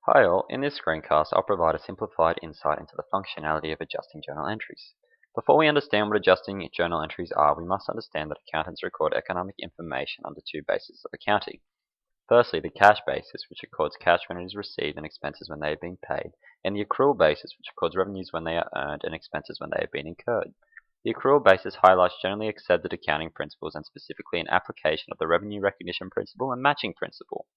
Hi all, in this screencast I'll provide a simplified insight into the functionality of adjusting journal entries. Before we understand what adjusting journal entries are, we must understand that accountants record economic information under two bases of accounting. Firstly, the cash basis, which records cash when it is received and expenses when they have been paid, and the accrual basis, which records revenues when they are earned and expenses when they have been incurred. The accrual basis highlights generally accepted accounting principles and specifically an application of the revenue recognition principle and matching principle.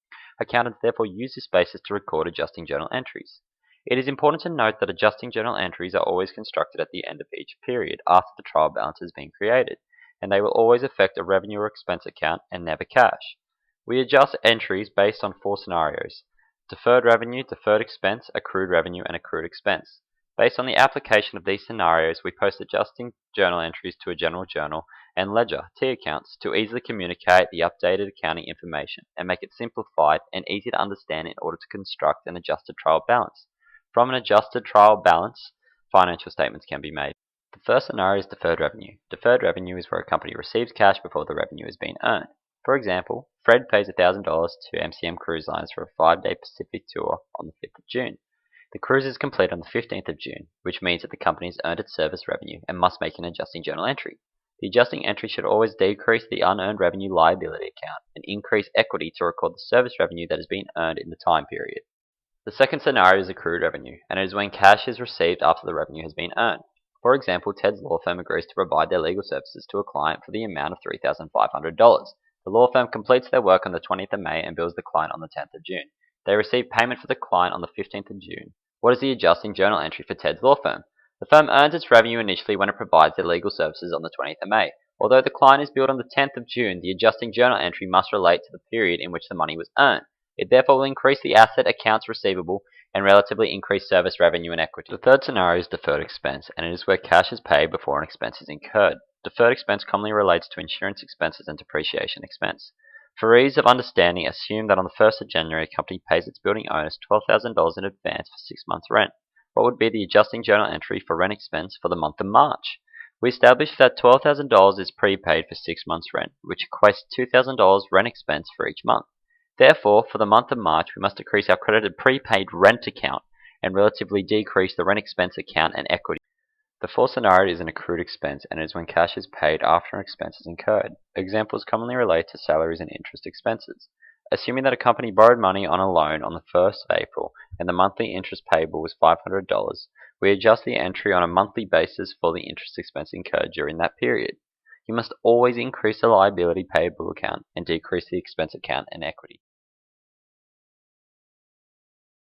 Accountants therefore use this basis to record adjusting journal entries. It is important to note that adjusting journal entries are always constructed at the end of each period after the trial balance has been created, and they will always affect a revenue or expense account and never cash. We adjust entries based on four scenarios: deferred revenue, deferred expense, accrued revenue, and accrued expense. Based on the application of these scenarios, we post adjusting journal entries to a general journal and ledger, T accounts, to easily communicate the updated accounting information and make it simplified and easy to understand in order to construct an adjusted trial balance. From an adjusted trial balance, financial statements can be made. The first scenario is deferred revenue. Deferred revenue is where a company receives cash before the revenue has been earned. For example, Fred pays $1,000 to MCM Cruise Lines for a 5-day Pacific tour on the 5th of June. The cruise is complete on the 15th of June, which means that the company has earned its service revenue and must make an adjusting journal entry. The adjusting entry should always decrease the unearned revenue liability account and increase equity to record the service revenue that has been earned in the time period. The second scenario is accrued revenue, and it is when cash is received after the revenue has been earned. For example, Ted's law firm agrees to provide their legal services to a client for the amount of $3,500. The law firm completes their work on the 20th of May and bills the client on the 10th of June. They receive payment for the client on the 15th of June. What is the adjusting journal entry for Ted's law firm? The firm earns its revenue initially when it provides their legal services on the 20th of May. Although the client is billed on the 10th of June, the adjusting journal entry must relate to the period in which the money was earned. It therefore will increase the asset accounts receivable and relatively increase service revenue and equity. The third scenario is deferred expense, and it is where cash is paid before an expense is incurred. Deferred expense commonly relates to insurance expenses and depreciation expense. For ease of understanding, assume that on the 1st of January, a company pays its building owners $12,000 in advance for 6 months' rent. What would be the adjusting journal entry for rent expense for the month of March? We established that $12,000 is prepaid for 6 months' rent, which equates to $2,000 rent expense for each month. Therefore, for the month of March, we must decrease our credited prepaid rent account and relatively decrease the rent expense account and equity. The fourth scenario is an accrued expense, and it is when cash is paid after an expense is incurred. Examples commonly relate to salaries and interest expenses. Assuming that a company borrowed money on a loan on the 1st of April and the monthly interest payable was $500, we adjust the entry on a monthly basis for the interest expense incurred during that period. You must always increase the liability payable account and decrease the expense account and equity.